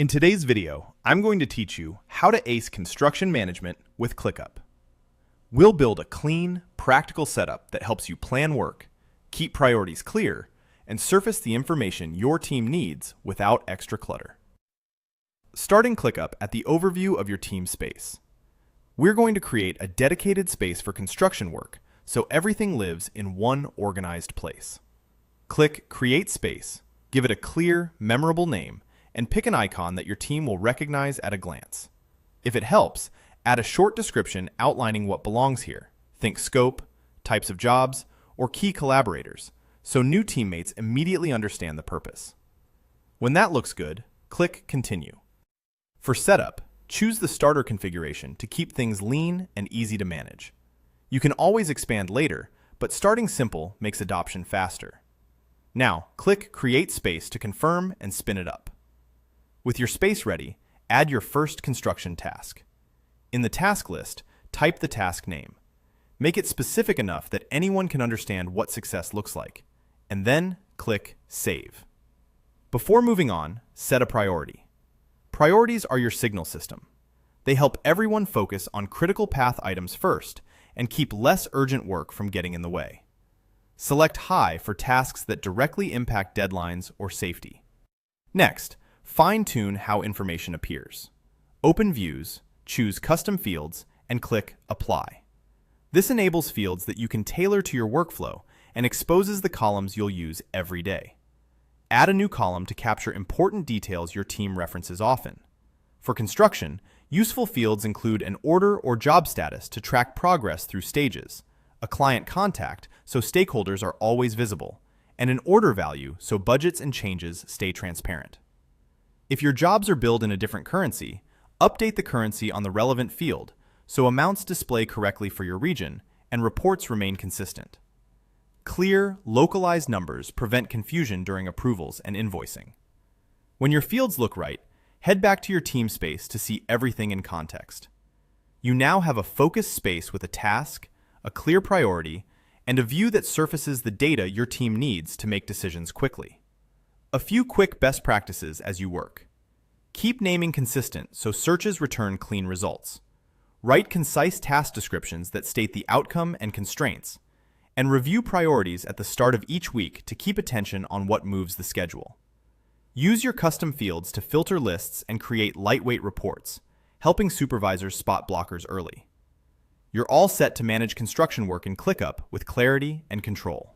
In today's video, I'm going to teach you how to ace construction management with ClickUp. We'll build a clean, practical setup that helps you plan work, keep priorities clear, and surface the information your team needs without extra clutter. Starting ClickUp at the overview of your team space. We're going to create a dedicated space for construction work so everything lives in one organized place. Click Create Space, give it a clear, memorable name, and pick an icon that your team will recognize at a glance. If it helps, add a short description outlining what belongs here. Think scope, types of jobs, or key collaborators, so new teammates immediately understand the purpose. When that looks good, click Continue. For setup, choose the starter configuration to keep things lean and easy to manage. You can always expand later, but starting simple makes adoption faster. Now, click Create Space to confirm and spin it up. With your space ready, add your first construction task. In the task list, type the task name. Make it specific enough that anyone can understand what success looks like, and then click Save. Before moving on, set a priority. Priorities are your signal system. They help everyone focus on critical path items first and keep less urgent work from getting in the way. Select High for tasks that directly impact deadlines or safety. Next, fine-tune how information appears. Open Views, choose Custom Fields, and click Apply. This enables fields that you can tailor to your workflow and exposes the columns you'll use every day. Add a new column to capture important details your team references often. For construction, useful fields include an order or job status to track progress through stages, a client contact so stakeholders are always visible, and an order value so budgets and changes stay transparent. If your jobs are billed in a different currency, update the currency on the relevant field so amounts display correctly for your region and reports remain consistent. Clear, localized numbers prevent confusion during approvals and invoicing. When your fields look right, head back to your team space to see everything in context. You now have a focused space with a task, a clear priority, and a view that surfaces the data your team needs to make decisions quickly. A few quick best practices as you work. Keep naming consistent so searches return clean results. Write concise task descriptions that state the outcome and constraints, and review priorities at the start of each week to keep attention on what moves the schedule. Use your custom fields to filter lists and create lightweight reports, helping supervisors spot blockers early. You're all set to manage construction work in ClickUp with clarity and control.